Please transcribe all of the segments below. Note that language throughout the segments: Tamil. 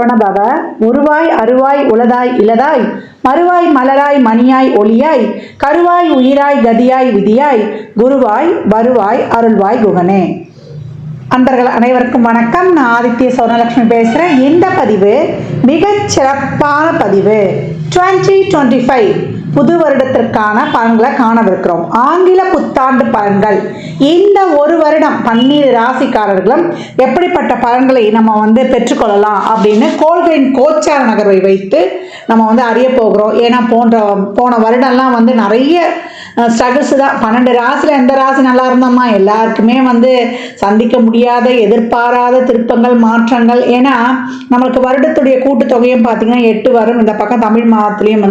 சரவணபவ. உருவாய் அருவாய் உளதாய் இலதாய் மறுவாய் மலராய் மணியாய் ஒளியாய் கருவாய் உயிராய் கதியாய் விதியாய் குருவாய் வருவாய் அருள்வாய் குகனே. அன்பர்கள் அனைவருக்கும் வணக்கம். நான் ஆதித்ய சௌர்ணலட்சுமி பேசுகிறேன். இந்த பதிவு மிகச் சிறப்பான பதிவு. 2025 புது வருடத்திற்கான பலன்களை காணவிருக்கிறோம். ஆங்கில புத்தாண்டு பலன்கள். இந்த ஒரு வருடம் 12 ராசிக்காரர்களும் எப்படிப்பட்ட பலன்களை நம்ம பெற்றுக்கொள்ளலாம் அப்படின்னு கோள்களின் கோச்சார நகர்வை வைத்து நம்ம அறிய போகிறோம். ஏன்னா போன வருடம்லாம் நிறைய ஸ்ட்ரகிள்ஸ் தான். 12 ராசியில் எந்த ராசி நல்லா இருந்தோமா, எல்லாருக்குமே சந்திக்க முடியாத எதிர்பாராத திருப்பங்கள் மாற்றங்கள். ஏன்னா நம்மளுக்கு வருடத்துடைய கூட்டுத்தொகையும் பார்த்தீங்கன்னா 8 வரும். இந்த பக்கம் தமிழ் மாதத்துலேயும்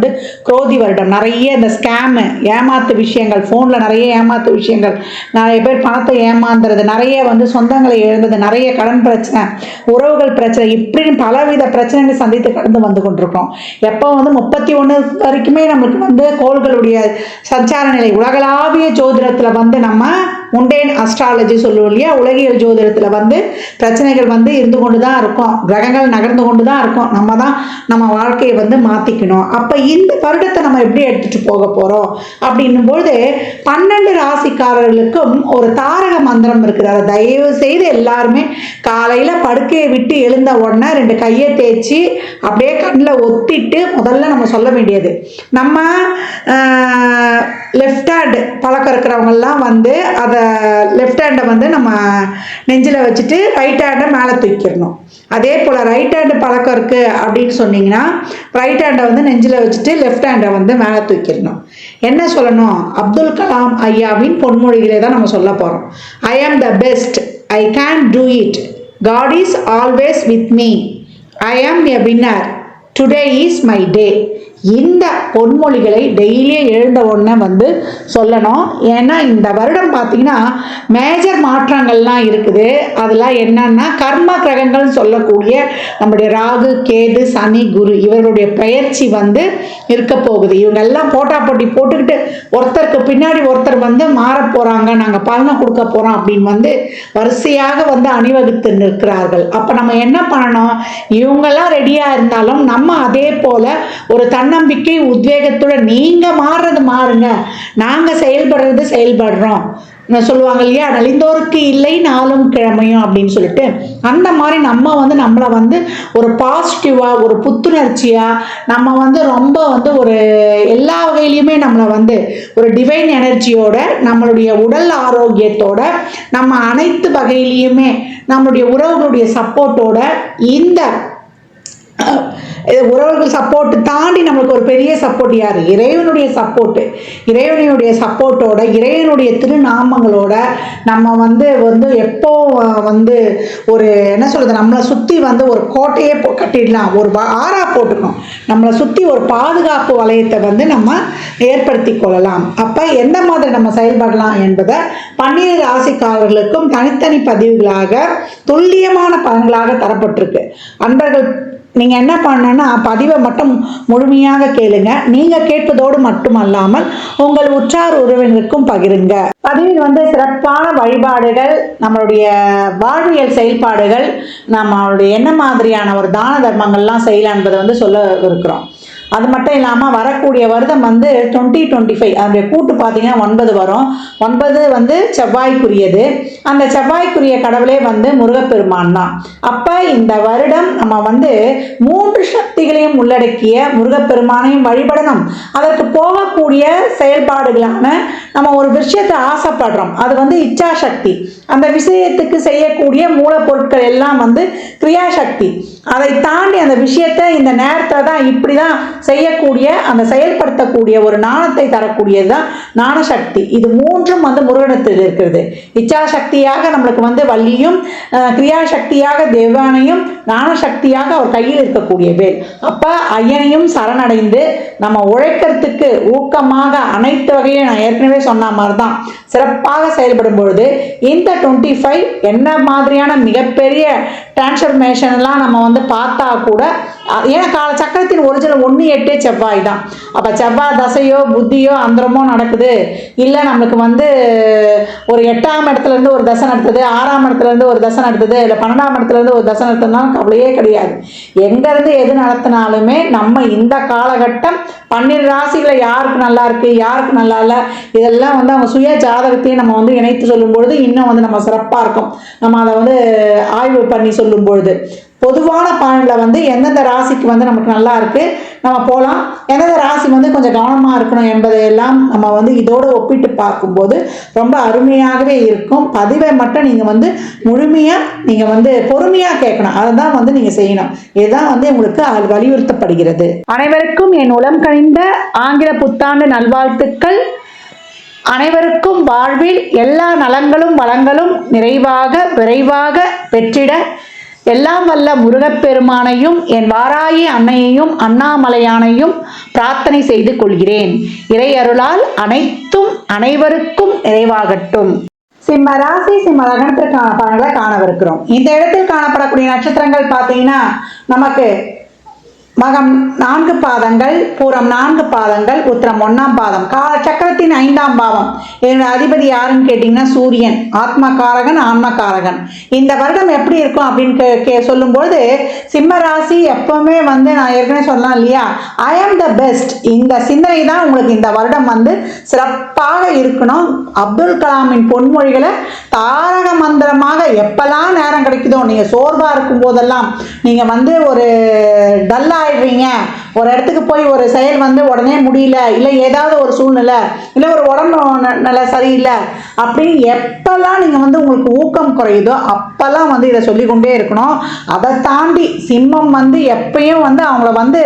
குரோதி வருடம். நிறைய இந்த ஸ்கேமு ஏமாத்து விஷயங்கள், ஃபோனில் நிறைய ஏமாத்து விஷயங்கள், நிறைய பேர் பணத்தை ஏமாந்துறது, நிறைய சொந்தங்களை இழந்தது, நிறைய கடன் பிரச்சனை, உறவுகள் பிரச்சனை, இப்படின்னு பலவித பிரச்சனைகளை சந்தித்து கடந்து வந்து கொண்டிருக்கோம். எப்போ 31 வரைக்குமே நம்மளுக்கு கோள்களுடைய சஞ்சார நிலை உலகளாவிய ஜோதிடத்தில் நம்ம முண்டேன் அஸ்ட்ராலஜி சொல்லுவோம் இல்லையா, உலகியல் ஜோதிடத்தில் பிரச்சனைகள் இருந்து கொண்டு தான் இருக்கும், கிரகங்கள் நகர்ந்து கொண்டு தான் இருக்கும். நம்ம தான் நம்ம வாழ்க்கையை மாற்றிக்கணும். அப்போ இந்த வருடத்தை நம்ம எப்படி எடுத்துகிட்டு போக போகிறோம் அப்படின்னும்போது 12 ராசிக்காரர்களுக்கும் ஒரு தாரக மந்திரம் இருக்குது. அதை தயவு செய்து எல்லாருமே காலையில் படுக்கையை விட்டு எழுந்த உடனே 2 கையை தேய்ச்சி அப்படியே கண்ணில் ஒத்திட்டு முதல்ல நம்ம சொல்ல வேண்டியது, நம்ம லெஃப்ட் ஹேண்ட் பழக்கம் இருக்கிறவங்கெல்லாம் அதை லெஃப்ட் ஹேண்டை நம்ம நெஞ்சில் வச்சுட்டு ரைட் ஹேண்டை மேலே தூக்கிடணும். அதே போல் ரைட் ஹேண்டு பழக்கம் இருக்குது அப்படின்னு சொன்னீங்கன்னா ரைட் ஹேண்டை நெஞ்சில் வச்சுட்டு லெஃப்ட் ஹேண்டை மேலே தூக்கிடணும். என்ன சொல்லணும்? அப்துல் கலாம் ஐயாவின் பொன்மொழிகளை தான் நம்ம சொல்ல போகிறோம். I am the best, I can do it, God is always with me, I am a winner, today is my day. இந்த பொன்மொழிகளை டெய்லியும் எழுந்த உடனே சொல்லணும். ஏன்னா இந்த வருடம் பார்த்தீங்கன்னா மேஜர் மாற்றங்கள்லாம் இருக்குது. அதெல்லாம் என்னன்னா கர்ம கிரகங்கள் சொல்லக்கூடிய நம்முடைய ராகு கேது சனி குரு இவருடைய பயிற்சி இருக்க போகுது. இவங்க எல்லாம் போட்டி போட்டுக்கிட்டு ஒருத்தருக்கு பின்னாடி ஒருத்தர் மாற போகிறாங்க, நாங்கள் பலனை கொடுக்க போகிறோம் அப்படின்னு வரிசையாக அணிவகுத்து நிற்கிறார்கள். அப்போ நம்ம என்ன பண்ணணும்? இவங்கெல்லாம் ரெடியாக இருந்தாலும் நம்ம அதே போல் ஒரு தன்னம்பிக்கை உத்வேகத்துடன் நீங்க மாறுறது மாறுங்க, நாங்க செயல்படுறோம் சொல்லுவாங்க இல்லையா, நலிந்தோருக்கு இல்லை நாளும் கிழமையும் அப்படின்னு சொல்லிட்டு. அந்த மாதிரி நம்ம நம்மளை ஒரு பாசிட்டிவா ஒரு புத்துணர்ச்சியா நம்ம ரொம்ப ஒரு எல்லா வகையிலையுமே நம்மளை ஒரு டிவைன் எனர்ஜியோட நம்மளுடைய உடல் ஆரோக்கியத்தோட நம்ம அனைத்து வகையிலையுமே நம்மளுடைய உறவுகளுடைய சப்போர்ட்டோட இந்த உறவுகள் சப்போர்ட் தாண்டி நம்மளுக்கு ஒரு பெரிய சப்போர்ட் யாரு? இறைவனுடைய சப்போர்ட்டு. இறைவனுடைய சப்போர்ட்டோட இறைவனுடைய திருநாமங்களோட நம்ம எப்போ ஒரு என்ன சொல்றது, நம்மளை சுற்றி ஒரு கோட்டையே கட்டிடலாம், ஒரு ஆறா போட்டுக்கணும், நம்மளை சுற்றி ஒரு பாதுகாப்பு வளையத்தை நம்ம ஏற்படுத்தி கொள்ளலாம். அப்போ எந்த மாதிரி நம்ம செயல்படலாம் என்பதை 12 ராசிக்காரர்களுக்கும் தனித்தனி பதிவுகளாக துல்லியமான பலன்களாக தரப்பட்டிருக்கு. அன்பர்கள் நீங்கள் என்ன பண்ணணும்னா பதிவை மட்டும் முழுமையாக கேளுங்க. நீங்கள் கேட்பதோடு மட்டுமல்லாமல் உங்கள் உற்றார் உறவினருக்கும் பகிருங்க. பதிவில் சிறப்பான வழிபாடுகள், நம்மளுடைய வாழ்வியல் செயல்பாடுகள், நம்மளுடைய என்ன மாதிரியான ஒரு தான தர்மங்கள்லாம் செய்யலாம் என்பதை சொல்ல இருக்கிறோம். அது மட்டும் இல்லாமல் வரக்கூடிய வருடம் 2025 அதனுடைய கூட்டு பார்த்தீங்கன்னா 9 வரும். 9 செவ்வாய்க்குரியது. அந்த செவ்வாய்க்குரிய கடவுளே முருகப்பெருமான் தான். அப்போ இந்த வருடம் நம்ம 3 சக்திகளையும் உள்ளடக்கிய முருகப்பெருமானையும் வழிபடணும். அதற்கு போகக்கூடிய செயல்பாடுகளான நம்ம ஒரு விஷயத்தை ஆசைப்படுறோம், அது இச்சாசக்தி. அந்த விஷயத்துக்கு செய்யக்கூடிய மூலப்பொருட்கள் எல்லாம் கிரியாசக்தி. அதை தாண்டி அந்த விஷயத்தை இந்த நேரத்தில் தான் இப்படி தான் செய்யக்கூடிய அந்த செயல்படுத்தக்கூடிய ஒரு ஞானத்தை தரக்கூடியது தான் ஞானசக்தி. இது 3ம் முருகனத்தில் இருக்கிறது. இச்சாசக்தியாக நம்மளுக்கு வள்ளியும், கிரியாசக்தியாக தேவானையும், ஞானசக்தியாக அவர் கையில் இருக்கக்கூடிய வேல். அப்போ ஐயனையும் சரணடைந்து நம்ம உழைக்கிறதுக்கு ஊக்கமாக அனைத்து வகையும் நான் ஏற்கனவே சொன்ன மாதிரி தான் சிறப்பாக செயல்படும் பொழுது இந்த 25 என்ன மாதிரியான மிகப்பெரிய டிரான்ஸ்ஃபர்மேஷன்லாம் நம்ம வந்து பார்த்தா கூட, ஏன்னா சக்கரத்தின் ஒரிஜினல் 1-8 செவ்வாய் தான். அப்போ செவ்வாய் தசையோ புத்தியோ அந்தரமோ நடக்குது, இல்லை நம்மளுக்கு வந்து ஒரு 8ஆம் இடத்துலேருந்து ஒரு தசை நடத்துது, 6ஆம் இடத்துலேருந்து ஒரு தசை நடத்துது, இல்லை 12ஆம் இடத்துலேருந்து ஒரு தசை நடத்துனாலும் கவலையே கிடையாது. எங்கேருந்து எது நடத்தினாலுமே நம்ம இந்த காலகட்டம் 12 ராசிகளை யாருக்கு நல்லா இருக்கு, யாருக்கு நல்லா இல்லை, இதெல்லாம் வந்து அவங்க சுய ஜாதகத்தையும் நம்ம வந்து இணைத்து சொல்லும் பொழுது இன்னும் வந்து நம்ம சிறப்பாக இருக்கும். நம்ம அதை வந்து ஆய்வு பண்ணி சொல்லும் பொழுது பொதுவான பலனில் வந்து எந்தெந்த ராசிக்கு வந்து நமக்கு நல்லா இருக்குது நம்ம போகலாம், எந்தெந்த ராசி வந்து கொஞ்சம் கவனமாக இருக்கணும் என்பதையெல்லாம் நம்ம வந்து இதோடு ஒப்பிட்டு பார்க்கும்போது ரொம்ப அருமையாகவே இருக்கும். பதிவை மட்டும் நீங்கள் வந்து முழுமையாக நீங்கள் வந்து பொறுமையாக கேட்கணும், அதை தான் வந்து நீங்கள் செய்யணும். இதுதான் வந்து உங்களுக்கு வலியுறுத்தப்படுகிறது. அனைவருக்கும் என் உளம் கனிந்த ஆங்கில புத்தாண்டு நல்வாழ்த்துக்கள். அனைவருக்கும் வாழ்வில் எல்லா நலங்களும் வளங்களும் நிறைவாக விரைவாக பெற்றிட எல்லாம் வல்ல முருகப்பெருமானையும் என் வாராயி அன்னையையும் அண்ணாமலையானையும் பிரார்த்தனை செய்து கொள்கிறேன். இறை அருளால் அனைத்தும் அனைவருக்கும் நிறைவாகட்டும். சிம்ம ராசி சிம்ம லக்னத்திற்கான பலன்களை காணவிருக்கிறோம். இந்த இடத்தில் காணப்படக்கூடிய நட்சத்திரங்கள் பார்த்தீங்கன்னா நமக்கு மகம் 4 பாதங்கள், பூரம் 4 பாதங்கள், உத்திரம் 1ஆம் பாதம், சக்கரத்தின் 5ஆம் பாவம். என்னோட அதிபதி யாருன்னு கேட்டீங்கன்னா சூரியன், ஆத்மகாரகன் ஆன்மகாரகன். இந்த வருடம் எப்படி இருக்கும் அப்படின்னு சொல்லும்போது சிம்ம ராசி எப்பவுமே வந்து நான் ஏற்கனவே சொல்லலாம் இல்லையா, ஐ ஆம் த பெஸ்ட், இந்த சிந்தனை தான் உங்களுக்கு இந்த வருடம் வந்து சிறப்பாக இருக்கணும். அப்துல் கலாமின் பொன்மொழிகளை தாரக மந்திரமாக எப்பெல்லாம் நேரம் கிடைக்குதோ, நீங்கள் சோர்வாக இருக்கும் போதெல்லாம், நீங்கள் வந்து ஒரு டல்லா ஆயிடுறீங்க, ஒரு இடத்துக்கு போய் ஒரு செயல் வந்து உடனே முடியல, இல்லை ஏதாவது ஒரு சூழ்நிலை, இல்லை ஒரு உடம்பு நிலை சரியில்லை அப்படின்னு எப்பெல்லாம் நீங்கள் வந்து உங்களுக்கு ஊக்கம் குறையுதோ அப்பெல்லாம் வந்து இதை சொல்லிக்கொண்டே இருக்கணும். அதை தாண்டி சிம்மம் வந்து எப்பயும் வந்து அவங்கள வந்து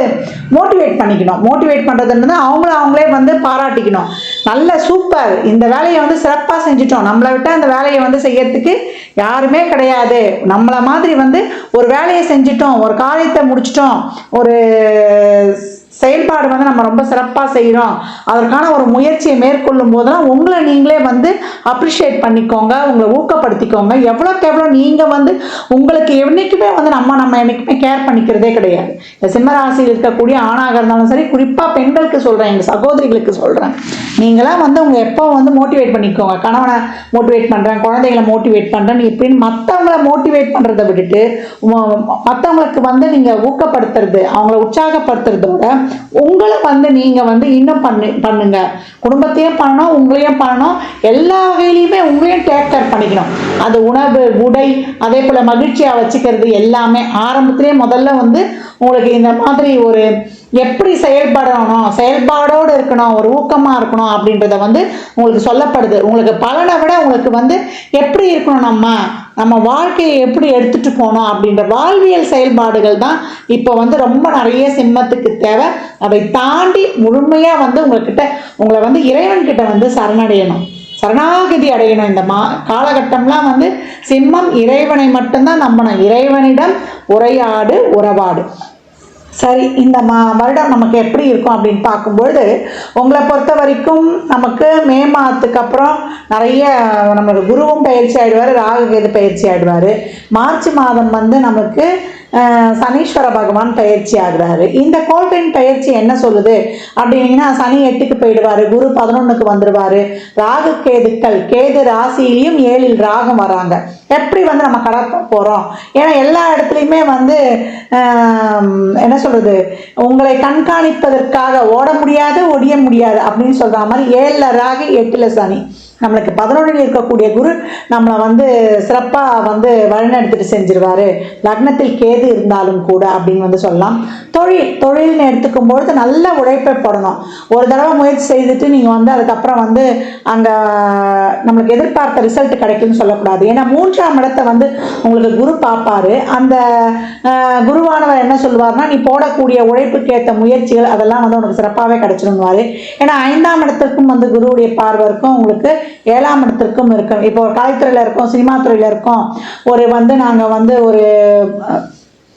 மோட்டிவேட் பண்ணிக்கணும். மோட்டிவேட் பண்ணுறதுன்றது அவங்களே வந்து பாராட்டிக்கணும். நல்ல சூப்பர், இந்த வேலையை வந்து சிறப்பாக செஞ்சிட்டோம், நம்மளை விட்டால் இந்த வேலையை வந்து செய்யறதுக்கு யாருமே கிடையாது, நம்மளை மாதிரி வந்து ஒரு வேலையை செஞ்சிட்டோம், ஒரு காரியத்தை முடிச்சிட்டோம், ஒரு செயல்பாடு வந்து நம்ம ரொம்ப சிறப்பாக செய்கிறோம், அதற்கான ஒரு முயற்சியை மேற்கொள்ளும் போதெல்லாம் உங்களை நீங்களே வந்து அப்ரிஷியேட் பண்ணிக்கோங்க, உங்களை ஊக்கப்படுத்திக்கோங்க. எவ்வளோக்கு எவ்வளோ நீங்கள் வந்து உங்களுக்கு என்றைக்குமே வந்து நம்ம என்றைக்குமே கேர் பண்ணிக்கிறதே கிடையாது. இந்த சிம்மராசியில் இருக்கக்கூடிய ஆணாக இருந்தாலும் சரி, குறிப்பாக பெண்களுக்கு சொல்கிறேன், எங்கள் சகோதரிகளுக்கு சொல்கிறேன், நீங்களாம் வந்து உங்களை எப்போ வந்து மோட்டிவேட் பண்ணிக்கோங்க. கணவனை மோட்டிவேட் பண்ணுறேன், குழந்தைகளை மோட்டிவேட் பண்ணுறேன் இப்படின்னு மற்றவங்களை மோட்டிவேட் பண்ணுறதை விட்டுட்டு மற்றவங்களுக்கு வந்து நீங்கள் ஊக்கப்படுத்துறது, அவங்கள உற்சாகப்படுத்துறதோட உங்களை வந்து நீங்க வந்து இன்னும் பண்ணுங்க. குடும்பத்தையும் பண்ணணும், உங்களையும் பண்ணணும், எல்லா வகையிலையுமே உங்களையும் டேக் கேர் பண்ணிக்கணும். அது உணவு, உடை, அதே போல மகிழ்ச்சியா வச்சுக்கிறது எல்லாமே ஆரம்பத்திலே முதல்ல வந்து உங்களுக்கு இந்த மாதிரி ஒரு எப்படி செயல்படணும், செயல்பாடோடு இருக்கணும், ஒரு ஊக்கமாக இருக்கணும் அப்படின்றத வந்து உங்களுக்கு சொல்லப்படுது. உங்களுக்கு பலனை விட உங்களுக்கு வந்து எப்படி இருக்கணும், நம்ம வாழ்க்கையை எப்படி எடுத்துட்டு போனோம் அப்படின்ற வாழ்வியல் செயல்பாடுகள் தான் இப்போ வந்து ரொம்ப நிறைய சிம்மத்துக்கு தேவை. அதை தாண்டி முழுமையாக வந்து உங்களை வந்து இறைவன்கிட்ட வந்து சரணாகதி அடையணும். இந்த காலகட்டம்லாம் வந்து சிம்மம் இறைவனை மட்டும்தான் நம்பணும். இறைவனிடம் உறவாடு. சரி, இந்த வருடம் நமக்கு எப்படி இருக்கும் அப்படின்னு பார்க்கும்பொழுது உங்களை பொறுத்த வரைக்கும் நமக்கு மே மாதத்துக்கு அப்புறம் நிறைய நம்மளுக்கு குருவும் பயிற்சி ஆகிடுவார், ராகுகேது பயிற்சி ஆகிடுவார். மார்ச் மாதம் வந்து நமக்கு சனீஸ்வர பகவான் பயிற்சி ஆகிறாரு. இந்த கோள்களின் பயிற்சி என்ன சொல்லுது அப்படின்னீங்கன்னா, சனி 8க்கு போயிடுவார், குரு 11க்கு வந்துடுவார். ராகு கேதுக்கள், கேது ராசியிலையும் 7ல் ராகம் வராங்க. எப்படி வந்து நம்ம கடக்க போகிறோம், ஏன்னா எல்லா இடத்துலையுமே வந்து என்ன சொல்கிறது, உங்களை கண்காணிப்பதற்காக ஓட முடியாது ஒடிய முடியாது அப்படின்னு சொல்கிற மாதிரி 7ல் ராகு 8ல் சனி, நம்மளுக்கு 11ல் இருக்கக்கூடிய குரு நம்மளை வந்து சிறப்பாக வந்து வழிநடத்திட்டு செஞ்சிருவார். லக்னத்தில் கேது இருந்தாலும் கூட அப்படின்னு வந்து சொல்லலாம். தொழில்னு எடுத்துக்கும் பொழுது நல்ல உழைப்பை போடணும். ஒரு தடவை முயற்சி செய்துட்டு நீங்கள் வந்து அதுக்கப்புறம் வந்து அங்கே நம்மளுக்கு எதிர்பார்த்த ரிசல்ட் கிடைக்கும்னு சொல்லக்கூடாது. ஏன்னா 3ஆம் இடத்தை வந்து உங்களுக்கு குரு பார்ப்பாரு. அந்த குருவானவர் என்ன சொல்லுவார்னா, நீ போடக்கூடிய உழைப்புக்கு ஏற்ற முயற்சிகள் அதெல்லாம் வந்து உனக்கு சிறப்பாகவே கிடைச்சிடுவார். ஏன்னா 5ஆம் இடத்திற்கும் வந்து குருவுடைய பார்வை இருக்கும், உங்களுக்கு 7ஆம் இடத்திற்கும் இருக்கும். இப்போ ஒரு கலைத்துறையில் இருக்கோம், சினிமா துறையில் இருக்கோம், ஒரு வந்து நாங்கள் வந்து ஒரு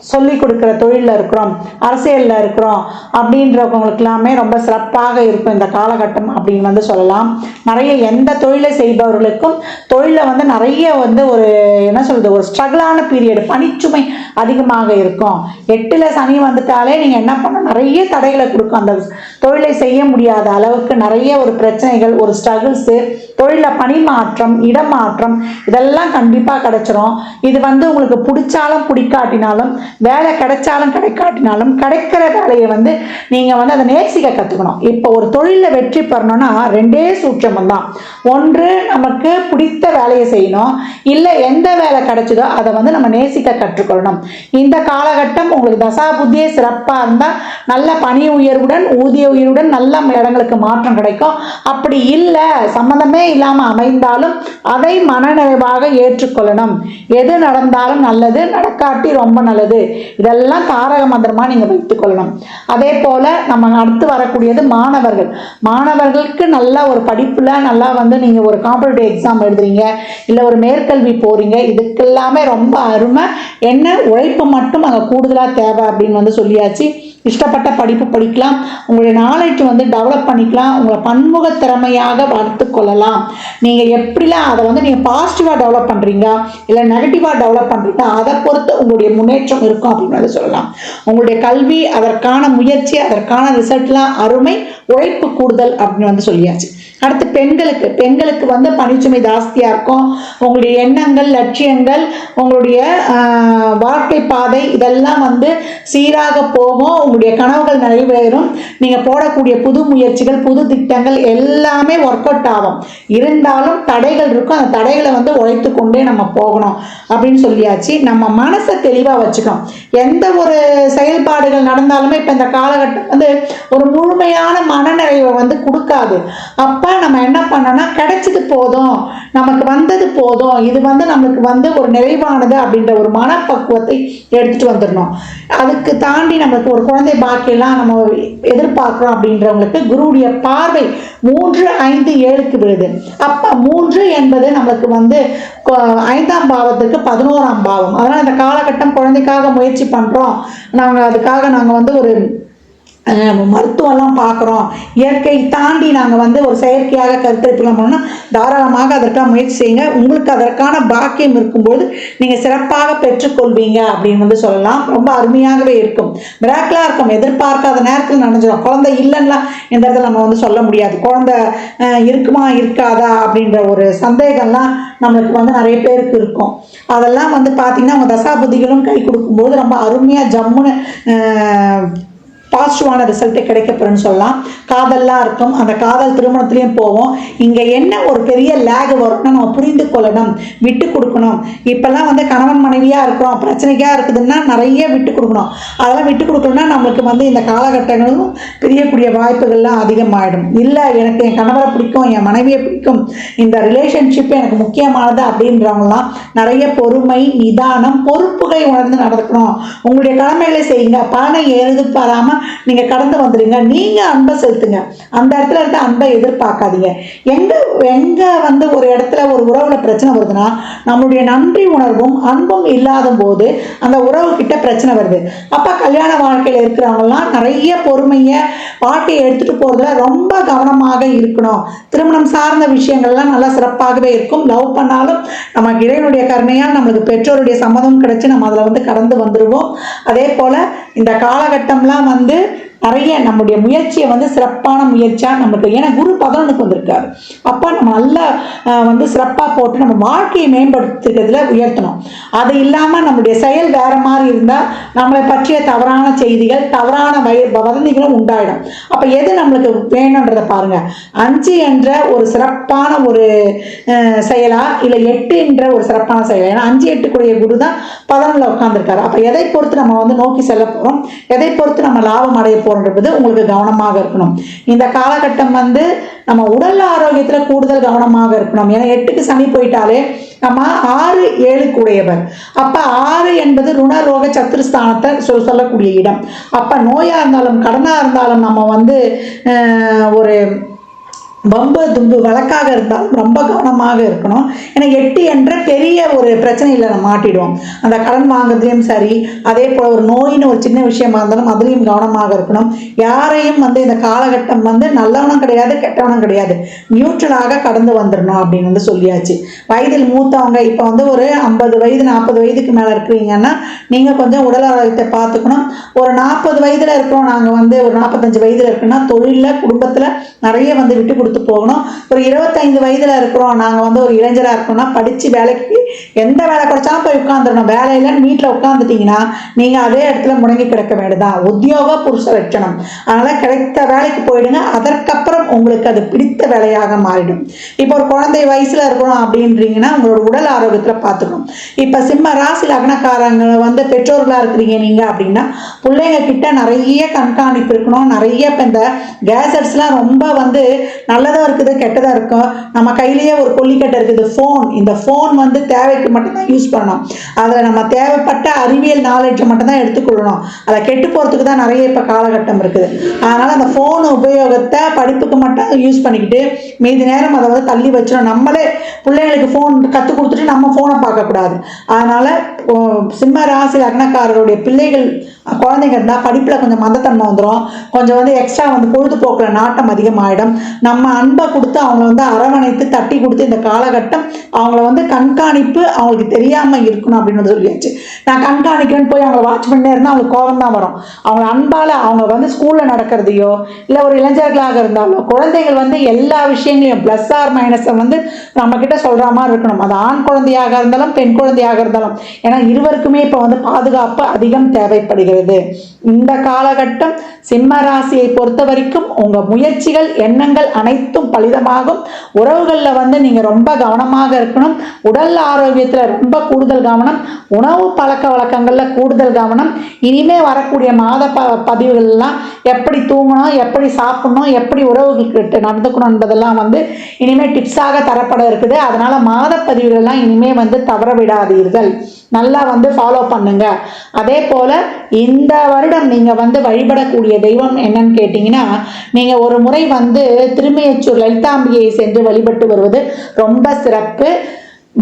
சொல்லி கொடுக்குற தொழிலில் இருக்கிறோம், அரசியலில் இருக்கிறோம் அப்படின்றவங்களுக்கு எல்லாமே ரொம்ப சிறப்பாக இருக்கும் இந்த காலகட்டம் அப்படின்னு வந்து சொல்லலாம். நிறைய எந்த தொழிலை செய்பவர்களுக்கும் தொழிலில் வந்து நிறைய வந்து ஒரு என்ன சொல்கிறது, ஒரு ஸ்ட்ரகிளான பீரியட், பணிச்சுமை அதிகமாக இருக்கும். 8ல் சனி வந்துட்டாலே நீங்கள் என்ன பண்ணணும், நிறைய தடைகளை கொடுக்கும். அந்த தொழிலை செய்ய முடியாத அளவுக்கு நிறைய ஒரு பிரச்சனைகள், ஒரு ஸ்ட்ரகிள்ஸு, தொழிலில் பணி மாற்றம், இடமாற்றம், இதெல்லாம் கண்டிப்பாக கிடைச்சிரும். இது வந்து உங்களுக்கு பிடிச்சாலும் பிடிக்காட்டினாலும், வேலை கிடைச்சாலும் கிடைக்காட்டினாலும், கிடைக்கிற வேலையை வந்து நீங்கள் வந்து அதை நேசிக்க கற்றுக்கணும். இப்போ ஒரு தொழிலில் வெற்றி பெறணும்னா 2 சூட்சமம் தான். ஒன்று, நமக்கு பிடித்த வேலையை செய்யணும். இல்லை, எந்த வேலை கிடைச்சதோ அதை வந்து நம்ம நேசிக்க கற்றுக்கொள்ளணும். இந்த காலகட்டம் உங்களுக்கு தசா புத்தியே சிறப்பாக இருந்தால் நல்ல பணி உயர்வுடன், ஊதிய உயர்வுடன் நல்ல இடங்களுக்கு மாற்றம் கிடைக்கும். அப்படி இல்லை, சம்மந்தமே இல்லாமல் அமைந்தாலும் அதை மனநிறைவாக ஏற்றுக்கொள்ளணும். எது நடந்தாலும் நல்லது, நடக்காட்டி ரொம்ப நல்லது. இதெல்லாம் தாரக மந்திரமா நீங்க வைத்துக் கொள்ளணும். அதே போல நம்ம அடுத்து வரக்கூடியது மாணவர்கள். மாணவர்களுக்கு நல்ல ஒரு படிப்புல நல்லா வந்து நீங்க ஒரு காம்படிட்டிவ் எக்ஸாம் எழுதுறீங்க, இல்லை ஒரு மேற்கல்வி போறீங்க, இதுக்கெல்லாமே ரொம்ப அருமை. என்ன உழைப்பு மட்டும் அங்கே கூடுதலாக தேவை அப்படின்னு வந்து சொல்லியாச்சு. இஷ்டப்பட்ட படிப்பு படிக்கலாம், உங்களுடைய நாலேஜ் வந்து டெவலப் பண்ணிக்கலாம், உங்களை பன்முக திறமையாக வளர்த்து கொள்ளலாம். நீங்கள் எப்படிலாம் அதை வந்து நீங்கள் பாசிட்டிவாக டெவலப் பண்ணுறீங்க இல்லை நெகட்டிவாக டெவலப் பண்ணுறீங்க, அதை பொறுத்து உங்களுடைய முன்னேற்றம் இருக்கும் அப்படின்னு சொல்லலாம். உங்களுடைய கல்வி, அதற்கான முயற்சி, அதற்கான ரிசல்ட்லாம் அருமை, உழைப்பு கூடுதல் அப்படின்னு வந்து சொல்லியாச்சு. அடுத்து பெண்களுக்கு வந்து பணிச்சுமை ஜாஸ்தியாக இருக்கும். உங்களுடைய எண்ணங்கள், லட்சியங்கள், உங்களுடைய வாழ்க்கை பாதை இதெல்லாம் வந்து சீராக போகும். உங்களுடைய கனவுகள் நிறைவேறும். நீங்கள் போடக்கூடிய புது முயற்சிகள், புது திட்டங்கள் எல்லாமே ஒர்க் அவுட் ஆகும். இருந்தாலும் தடைகள் இருக்கும். அந்த தடைகளை வந்து உழைத்து கொண்டே நம்ம போகணும் அப்படின்னு சொல்லியாச்சு. நம்ம மனசை தெளிவாக வச்சுக்கணும். எந்த ஒரு செயல்பாடுகள் நடந்தாலுமே இப்போ இந்த காலகட்டம் வந்து ஒரு முழுமையான மனநிறைவை வந்து கொடுக்காது. அப்போ நம்ம என்ன பண்ணோம்னா, கிடைச்சது போதும், நமக்கு வந்தது போதும், இது வந்து நமக்கு வந்து ஒரு நிறைவானது அப்படின்ற ஒரு மனப்பக்குவத்தை எடுத்துட்டு வந்துடணும். அதுக்கு தாண்டி நமக்கு ஒரு குழந்தை பாக்கியெல்லாம் நம்ம எதிர்பார்க்கிறோம் அப்படின்றவங்களுக்கு குருவுடைய பார்வை 3, 5, 7க்கு விழுது. அப்ப 3 என்பது நமக்கு வந்து 5ஆம் பாவத்துக்கு 11ஆம் பாவம். அதனால இந்த காலகட்டம் குழந்தைக்காக முயற்சி பண்றோம், அதுக்காக நாங்க வந்து ஒரு மருத்துவம்லாம் பார்க்குறோம், இயற்கை தாண்டி நாங்கள் வந்து ஒரு செயற்கையாக கருத்தரிப்புலாம் பண்ணோம்னா தாராளமாக அதற்காக முயற்சி செய்யுங்க. உங்களுக்கு அதற்கான பாக்கியம் இருக்கும்போது நீங்கள் சிறப்பாக பெற்றுக்கொள்வீங்க அப்படின்னு வந்து சொல்லலாம். ரொம்ப அருமையாகவே இருக்கும், மிராக்கிளாக இருக்கும். எதிர்பார்க்காத நேரத்தில் நடந்துடும். குழந்தை இல்லைன்னா இந்த இடத்துல நம்ம வந்து சொல்ல முடியாது. குழந்தை இருக்குமா இருக்காதா அப்படின்ற ஒரு சந்தேகம்லாம் நம்மளுக்கு வந்து நிறைய பேருக்கு இருக்கும். அதெல்லாம் வந்து பார்த்தீங்கன்னா உங்கள் தசாபுதிகளும் கை கொடுக்கும்போது ரொம்ப அருமையாக ஜம்முன்னு பாசிட்டிவான ரிசல்ட்டே கிடைக்கப்பெறும்னு சொல்லலாம். காதல்லாம் இருக்கும், அந்த காதல் திருமணத்துலேயும் போவோம். இங்கே என்ன ஒரு பெரிய லேக் வரும்னா நம்ம புரிந்து கொள்ளணும், விட்டு கொடுக்கணும். இப்போல்லாம் வந்து கணவன் மனைவியாக இருக்கிறோம், பிரச்சனைக்காக இருக்குதுன்னா நிறைய விட்டு கொடுக்கணும். அதெல்லாம் விட்டு கொடுக்கணும்னா நம்மளுக்கு வந்து இந்த காலகட்டங்களும் பிரியக்கூடிய வாய்ப்புகள்லாம் அதிகமாகிடும். இல்லை, எனக்கு என் கணவரை பிடிக்கும், என் மனைவியை பிடிக்கும், இந்த ரிலேஷன்ஷிப் எனக்கு முக்கியமானது அப்படின்றவங்களாம் நிறைய பொறுமை, நிதானம், பொறுப்புகளை உணர்ந்து நடக்கணும். உங்களுடைய கடமைகளை செய்யுங்க, பலனை எதிர்பாராமல் நீங்க கடந்து வந்துடுங்க. நீங்க அன்பை செலுத்துங்க. அந்த இடத்துல இருக்க அன்பை எதிர்பார்க்காதீங்க. எங்க வந்து ஒரு இடத்துல ஒரு உறவுல பிரச்சனை வருதுன்னா நம்மளுடைய நன்றி உணர்வும் அன்பும் இல்லாத போது அந்த உறவு கிட்ட பிரச்சனை வருது. அப்ப கல்யாண வாழ்க்கையில இருக்கிறவங்கலாம் நிறைய பொறுமைய வாழ்க்கையை எடுத்துட்டு போறதுல ரொம்ப கவனமாக இருக்கணும். திருமணம் சார்ந்த விஷயங்கள்லாம் நல்லா சிறப்பாகவே இருக்கும். லவ் பண்ணாலும் நமக்கு இறைவனுடைய கருணையால் நம்மளுக்கு பெற்றோருடைய சம்மதம் கிடைச்சு நம்ம அதில் வந்து கடந்து வந்துடுவோம். அதே போல இந்த காலகட்டம்லாம் வந்து நிறைய நம்முடைய முயற்சியை வந்து சிறப்பான முயற்சியாக நம்மளுக்கு, ஏன்னா குரு 11க்கு வந்திருக்காரு. அப்போ நம்ம நல்லா வந்து சிறப்பாக போட்டு நம்ம வாழ்க்கையை மேம்படுத்துறதுல உயர்த்தணும். அது இல்லாமல் நம்முடைய செயல் வேற மாதிரி இருந்தால் நம்மளை பற்றிய தவறான செய்திகள், தவறான வதந்திகளும் உண்டாயிடும். அப்போ எது நம்மளுக்கு வேணுன்றதை பாருங்க. 5 என்ற ஒரு சிறப்பான ஒரு செயலா இல்லை 8 என்ற ஒரு சிறப்பான செயலா? ஏன்னா 5, 8 கூடிய குரு தான் 11ல் உட்கார்ந்துருக்காரு. அப்போ எதை பொறுத்து நம்ம வந்து நோக்கி செல்ல போகிறோம், எதை பொறுத்து நம்ம லாபம் அடைய போன்றது உங்களுக்கு கவனமாக இருக்கணும். இந்த காலகட்டம் வந்து நம்ம உடல் ஆரோக்கியத்தில் கூடுதல் கவனமாக இருக்கணும். ஏன்னா 8க்கு சனி போயிட்டாலே நம்ம 6, 7 கூடையவர். அப்ப 6 என்பது ருணரோக சத்துருஸ்தானத்தை சொல்லக்கூடிய இடம். அப்ப நோயா இருந்தாலும் கடனா இருந்தாலும் நம்ம வந்து ஒரு வம்பு தும்பு வழக்காக இருந்தாலும் ரொம்ப கவனமாக இருக்கணும். ஏன்னா 8 என்ற பெரிய ஒரு பிரச்சனையில் நம்ம மாட்டிடுவோம். அந்த கடன் வாங்குறதுலையும் சரி, அதே போல் ஒரு நோயின்னு ஒரு சின்ன விஷயமா இருந்தாலும் அதுலேயும் கவனமாக இருக்கணும். யாரையும் வந்து இந்த காலகட்டம் வந்து நல்லவனும் கிடையாது கெட்டவனும் கிடையாது, நியூட்ரலாக கடந்து வந்துடணும் அப்படின்னு வந்து சொல்லியாச்சு. வயதில் மூத்தவங்க இப்போ வந்து ஒரு 50 வயது 40 வயதுக்கு மேலே இருக்கிறீங்கன்னா நீங்கள் கொஞ்சம் உடல் ஆரோக்கியத்தை பார்த்துக்கணும். ஒரு 40 வயதில் இருக்கிறோம், நாங்கள் வந்து ஒரு 45 வயதில் இருக்குன்னா தொழிலில் குடும்பத்தில் நிறைய வந்து விட்டு கொடுத்து போகணும். ஒரு 25 வயதுல இருக்கிறோம், நாங்க வந்து ஒரு இளைஞரா இருக்கோம்னா படிச்சு வேலைக்கு எந்த வேலை கிடைச்சாலும் போய் உட்கார்ந்துடணும். வேலையில வீட்டுல உட்கார்ந்துட்டீங்கன்னா நீங்க அதே இடத்துல முடங்கி கிடக்க வேண்டியதான். உத்தியோக புருஷ லட்சணம். அதனால கிடைத்த வேலைக்கு போயிடுங்க. அதற்கப்புறம் உங்களுக்கு அது பிடித்த வேலையாக மாறிடும். இப்போ ஒரு குழந்தை வயசுல இருக்கிறோம் அப்படின்றீங்கன்னா உங்களோட உடல் ஆரோக்கியத்துல பார்த்துக்கணும். இப்ப சிம்ம ராசி லக்னக்காரங்க வந்து பெற்றோர்களா இருக்கிறீங்க நீங்க அப்படின்னா பிள்ளைங்க கிட்ட நிறைய கண்காணிப்பு இருக்கணும். நிறைய இப்ப இந்த கேசட்ஸ்லாம் ரொம்ப வந்து நல்லதாக இருக்குது கெட்டதாக இருக்கும். நம்ம கையிலேயே ஒரு கொல்லிக்கட்டை இருக்குது ஃபோன். இந்த ஃபோன் வந்து தேவைக்கு மட்டும்தான் யூஸ் பண்ணணும். அதில் நம்ம தேவைப்பட்ட அறிவியல் நாலேஜை மட்டும்தான் எடுத்துக்கொள்ளணும். அதை கெட்டு போகிறதுக்கு தான் நிறைய இப்போ காலகட்டம் இருக்குது. அதனால் அந்த ஃபோன் உபயோகத்தை படிப்புக்கு மட்டும் யூஸ் பண்ணிக்கிட்டு மீதி நேரம் அதை வந்து தள்ளி வச்சிடும். நம்மளே பிள்ளைங்களுக்கு ஃபோன் கற்றுக் கொடுத்துட்டு நம்ம ஃபோனை பார்க்கக்கூடாது. அதனால் சிம்ம ராசி லக்னக்காரருடைய பிள்ளைகள் குழந்தைங்க இருந்தால் படிப்பில் கொஞ்சம் மந்தத்தன்மை வந்துடும். கொஞ்சம் வந்து எக்ஸ்ட்ரா வந்து பொழுதுபோக்கில் நாட்டம் அதிகமாகிடும். நம்ம அன்பை கொடுத்து அவங்கள வந்து அரவணைத்து தட்டி கொடுத்து இந்த காலகட்டம் அவங்கள வந்து கண்காணிப்பு அவங்களுக்கு தெரியாமல் இருக்கணும் அப்படின்னு சொல்லியாச்சு. நான் கண்காணிக்கிறேன்னு போய் அவங்கள வாட்ச் பண்ணே இருந்தால் அவங்களுக்கு கோபம் தான் வரும். அவங்க அன்பால் அவங்க வந்து ஸ்கூலில் நடக்கிறதையோ இல்லை ஒரு இளைஞர்களாக இருந்தாலோ குழந்தைகள் வந்து எல்லா விஷயங்களையும் ப்ளஸ் ஆர் மைனஸை வந்து நம்மக்கிட்ட சொல்கிற மாதிரி இருக்கணும். அது ஆண் குழந்தையாக இருந்தாலும் பெண் குழந்தையாக இருந்தாலும். ஏன்னா இருவருக்குமே இப்போ வந்து பாதுகாப்பு அதிகம் தேவைப்படுகிறது. இந்த காலகட்டம் சிம்ம ராசியை பொறுத்த வரைக்கும் உங்க முயற்சிகள் எண்ணங்கள் அனைத்தும் பலிதமாகும். உறவுகளில் வந்து நீங்க ரொம்ப கவனமாக இருக்கணும். உடல் ஆரோக்கியத்துல ரொம்ப கூடுதல் கவனம். உணவு பழக்க வழக்கங்கள்ல கூடுதல் கவனம். இனிமே வரக்கூடிய மாத பதிவுகள்லாம் எப்படி தூங்கணும், எப்படி சாப்பிடணும், எப்படி உறவுகளுக்கு நடந்துக்கணும் என்பதெல்லாம் வந்து இனிமே டிப்ஸாக தரப்பட இருக்குது. அதனால மாத பதிவுகள்லாம் இனிமே வந்து தவற விடாதீர்கள். நல்லா வந்து ஃபாலோ பண்ணுங்க. அதே போல இந்த வருடம் நீங்க வந்து வழிபடக்கூடிய தெய்வம் என்னன்னு கேட்டீங்கன்னா, நீங்க ஒரு முறை வந்து திருமையச்சூர் லலிதாம்பிகையை சென்று வழிபட்டு வருவது ரொம்ப சிறப்பு.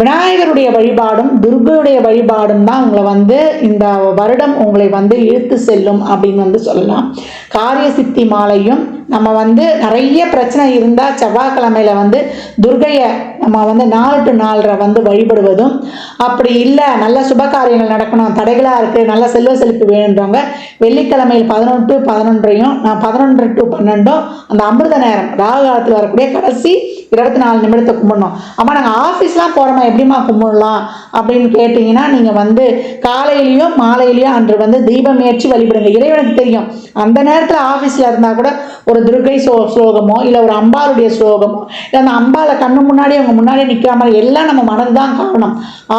விநாயகருடைய வழிபாடும் துர்கையுடைய வழிபாடும் தான் உங்களை வந்து இந்த வருடம் உங்களை வந்து இழுத்து செல்லும் அப்படின்னு வந்து சொல்லலாம். காரிய சித்தி மாலையும் நம்ம வந்து நிறைய பிரச்சனை இருந்தால் செவ்வாய்க்கிழமையில வந்து துர்கையை நம்ம வந்து 4 to 4:30 வந்து வழிபடுவதும், அப்படி இல்லை நல்ல சுப காரியங்கள் நடக்கணும் தடைகளாக இருக்குது நல்ல செல்வ செழிப்பு வேணுன்றவங்க வெள்ளிக்கிழமையில் 11 to 11:30 நான் 11 to 12 அந்த அமிர்த நேரம் ராகு காலத்தில் வரக்கூடிய கடைசி 24 நிமிடத்தை கும்பிடணும். அம்மா நாங்கள் ஆஃபீஸ்லாம் போகிறோமா எப்படிமா கும்பிடலாம் அப்படின்னு கேட்டிங்கன்னா, நீங்கள் வந்து காலையிலையும் மாலையிலையும் அன்று வந்து தீபம் ஏற்றி வழிபடுங்க. இறைவனுக்கு தெரியும் அந்த நேரத்தில் ஆஃபீஸில் இருந்தால் கூட ஒரு துர்கை ஸ்லோகமோ இல்லை ஒரு அம்பாளுடைய ஸ்லோகமோ இல்லை அந்த அம்பாளை கண்ணு முன்னாடி அவங்க முன்னாடி நிற்கிற மாதிரி எல்லாம் நம்ம மனது தான் காரணம்.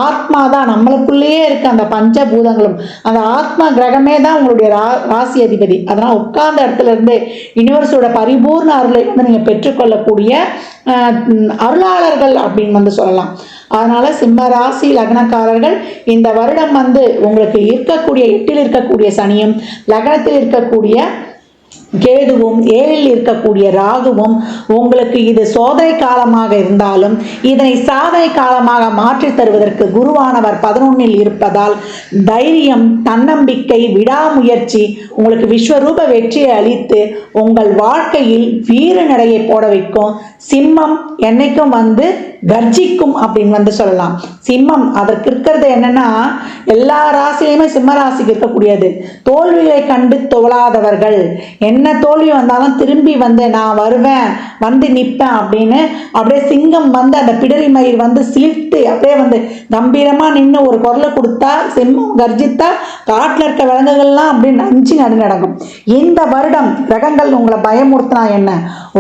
ஆத்மா தான் நம்மளுக்குள்ளேயே இருக்க அந்த பஞ்சபூதங்களும் அந்த ஆத்மா கிரகமே தான் உங்களுடைய ராசி அதிபதி. அதனால் உட்கார்ந்த இடத்துல இருந்து யூனிவர்ஸோட பரிபூர்ண அருளை வந்து நீங்கள் பெற்றுக்கொள்ளக்கூடிய அருளாளர்கள் அப்படின்னு வந்து சொல்லலாம். அதனால சிம்ம ராசி லக்னக்காரர்கள் இந்த வருடம் வந்து உங்களுக்கு இருக்கக்கூடிய 8ல் இருக்கக்கூடிய சனியும் லக்னத்தில் இருக்கக்கூடிய கேதுவும் 7ல் இருக்கக்கூடிய ராகுவும் உங்களுக்கு இது சோதனை காலமாக இருந்தாலும் இதனை சாதனை காலமாக மாற்றி தருவதற்கு குருவானவர் 11ல் இருப்பதால் தைரியம் தன்னம்பிக்கை விடாமுயற்சி உங்களுக்கு விஸ்வரூப வெற்றியை அளித்து உங்கள் வாழ்க்கையில் வீர நடையை போட வைக்கும். சிம்மம் என்னைக்கும் வந்து கர்ஜிக்கும் அப்படின்னு வந்து சொல்லலாம். சிம்மம் அதற்கு இருக்கிறது என்னன்னா எல்லா ராசியிலுமே சிம்ம ராசிக்கு இருக்கக்கூடியது தோல்வியை கண்டு தொழாதவர்கள். என்ன தோல்வி வந்தாலும் திரும்பி வந்து நான் வருவேன் வந்து நிற்பேன் அப்படின்னு அப்படியே சிங்கம் வந்து அந்த பிடரி மயிர் வந்து சிலிர்த்து அப்படியே வந்து கம்பீரமா நின்று ஒரு குரலை கொடுத்தா சிம்மம் கர்ஜித்தா காட்டில் இருக்க விலங்குகள்லாம் அப்படியே நஞ்சு நடக்கும். இந்த வருடம் கிரகங்கள் உங்களை பயமுறுத்தினா என்ன,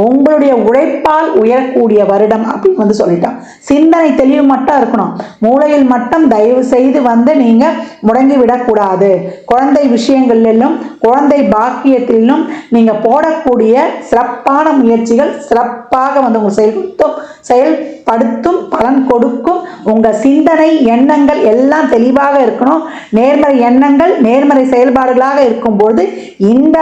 உங்களுடைய உழைப்பால் உயரக்கூடிய வருடம் அப்படின்னு வந்து சொல்லிட்டோம். சிந்தனை தெளிவு மட்டும் இருக்கணும். மூளையில் மட்டும் தயவு செய்து வந்து நீங்க முடங்கி விடக்கூடாது. குழந்தை விஷயங்களிலும் குழந்தை பாக்கியத்திலும் நீங்கள் போடக்கூடிய சிறப்பான முயற்சிகள் சிறப்பாக வந்து உங்கள் செயல்படுத்தும் பலன் கொடுக்கும். உங்கள் சிந்தனை எண்ணங்கள் எல்லாம் தெளிவாக இருக்கணும். நேர்மறை எண்ணங்கள் நேர்மறை செயல்பாடுகளாக இருக்கும்போது இந்த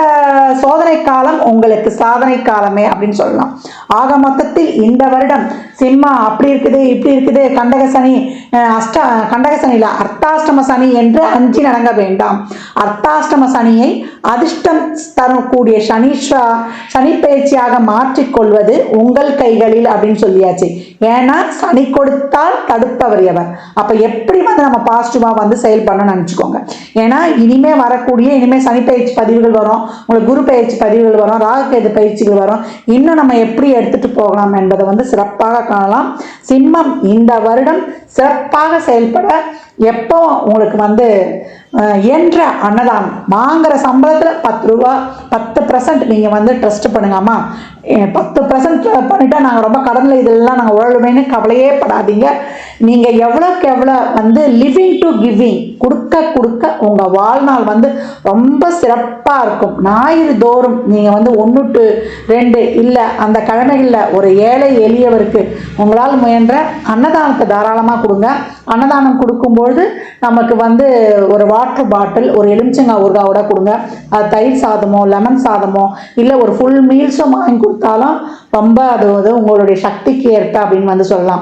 சோதனை காலம் உங்களுக்கு சாதனை காலமே அப்படின்னு சொல்லலாம். ஆக மொத்தத்தில் இந்த வருடம் சிம்மா அப்படி இருக்குது இப்படி இருக்குது, கண்டக சனியில் அர்த்தாஷ்டம சனி என்று அஞ்சி நடங்க வேண்டாம். அர்த்தாஷ்டம சனியை அதிர்ஷ்டம் தரக்கூடிய சனி பயிற்சியாக மாற்றிக்கொள்வது உங்கள் கைகளில் அப்படின்னு சொல்லியாச்சு. ஏன்னா சனி கொடுத்தால் தடுப்பவர் எவர். அப்ப எப்படி வந்து நம்ம பாசிட்டிவா வந்து செயல்படணும்னு நினைச்சுக்கோங்க. ஏன்னா இனிமே சனி பயிற்சி பதிவுகள் வரும், உங்களுக்கு குரு பயிற்சி பதிவுகள் வரும், ராகுகேது பயிற்சிகள் வரும். இன்னும் நம்ம எப்படி எடுத்துட்டு போகலாம் என்பதை வந்து சிறப்பாக காணலாம். சிம்மம் இந்த வருடம் சிறப்பாக செயல்பட எப்போ உங்களுக்கு வந்து என்ற அன்னதானம் வாங்குற சம்பளத்தில் 10 ரூபா 10% நீங்கள் வந்து ட்ரஸ்ட் பண்ணுங்கம்மா. 10% பண்ணிட்டா நாங்கள் ரொம்ப கடனில் இதெல்லாம் நாங்கள் உழலுமேன்னு கவலையே படாதீங்க. நீங்கள் எவ்வளோக்கு எவ்வளோ வந்து லிவிங் டு கிவிங் கொடுக்க உங்கள் வாழ்நாள் வந்து ரொம்ப சிறப்பாக இருக்கும். ஞாயிறு தோறும் நீங்கள் வந்து 1 to 2 இல்லை அந்த கிழமைகளில் ஒரு ஏழை எளியவருக்கு உங்களால் முயன்ற அன்னதானத்தை தாராளமாக கொடுங்க. அன்னதானம் கொடுக்கும்பொழுது நமக்கு வந்து ஒரு வாட்டர் பாட்டில், ஒரு எலுமிச்சங்காய் ஊறுகாயோட கொடுங்க. அது தயிர் சாதமோ லெமன் சாதமோ இல்லை ஒரு ஃபுல் மீல்ஸும் வாங்கி கொடுத்தாலும் ரொம்ப அது உங்களுடைய சக்திக்கு ஏற்ப அப்படின்னு வந்து சொல்லலாம்.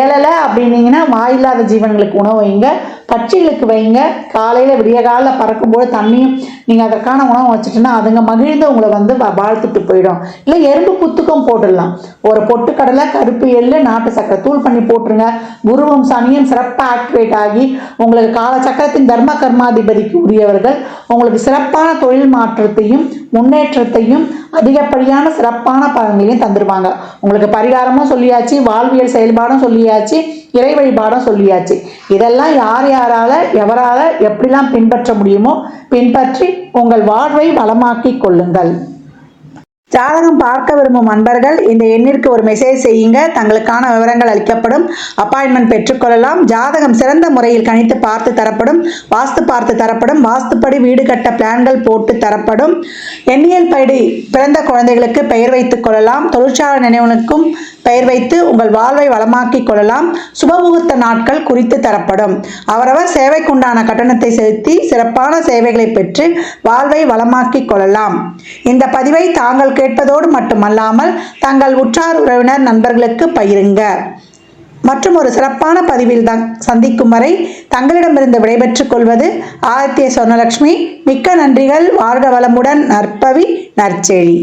ஏழலை அப்படின்னீங்கன்னா வாயில்லாத ஜீவன்களுக்கு உணவு வைங்க, பட்சிகளுக்கு வைங்க. காலையில் விடிய காலில் பறக்கும்போது தண்ணியும் நீங்கள் அதற்கான உணவு வச்சுட்டுன்னா அதுங்க மகிழ்ந்து உங்களை வந்து வாழ்த்துட்டு போயிடும். இல்லை எறும்பு புத்துக்கும் போட்டுடலாம். ஒரு பொட்டுக்கடலை, கருப்பு எள்ளு, நாட்டு சக்கரை தூள் பண்ணி போட்டுருங்க. குருவும் சனியும் சிறப்பாக ஆக்டிவேட் ஆகி உங்களுக்கு காலச்சக்கரத்தின் தர்ம கர்மாதிபதிக்கு உரியவர்கள் உங்களுக்கு சிறப்பான தொழில் மாற்றத்தையும் முன்னேற்றத்தையும் அதிகப்படியான சிறப்பான பலன்களையும் தந்துடுவாங்க. உங்களுக்கு பரிகாரமும் சொல்லியாச்சு, வாழ்வியல் செயல்பாடும் சொல்லியாச்சு, இறை வழிபாடும் சொல்லியாச்சு. இதெல்லாம் யாரால எவரால எப்படிலாம் பின்பற்ற முடியுமோ பின்பற்றி உங்கள் வாழ்வை வளமாக்கி கொள்ளுங்கள். ஜாதகம் பார்க்க விரும்பும் அன்பர்கள் இந்த எண்ணிற்கு ஒரு மெசேஜ் செய்யுங்க. தங்களுக்கான விவரங்கள் அளிக்கப்படும். அப்பாயின்மெண்ட் பெற்றுக்கொள்ளலாம். ஜாதகம் சிறந்த முறையில் கணித்து பார்த்து தரப்படும். வாஸ்து பார்த்து தரப்படும். வாஸ்துப்படி வீடு கட்ட பிளான்கள் போட்டு தரப்படும். எண்ணியல் படி பிறந்த குழந்தைகளுக்கு பெயர் வைத்துக் கொள்ளலாம். தொழிற்சாலை நினைவுகளுக்கும் பெயர் வைத்து உங்கள் வாழ்வை வளமாக்கி கொள்ளலாம். சுபமுகூர்த்த நாட்கள் குறித்து தரப்படும். அவரவர் சேவைக்குண்டான கட்டணத்தை செலுத்தி சிறப்பான சேவைகளை பெற்று வாழ்வை வளமாக்கி கொள்ளலாம். இந்த பதிவை தாங்கள் கேட்பதோடு மட்டுமல்லாமல் தங்கள் உற்றார் உறவினர் நண்பர்களுக்கு பகிருங்க. மற்றும் ஒரு சிறப்பான பதிவில் சந்திக்கும் வரை தங்களிடமிருந்து விடைபெற்றுக் கொள்வது ஆதித்ய சொர்ணலட்சுமி. மிக்க நன்றிகள். வாழ்க வளமுடன். நற்பவி நற்செழி.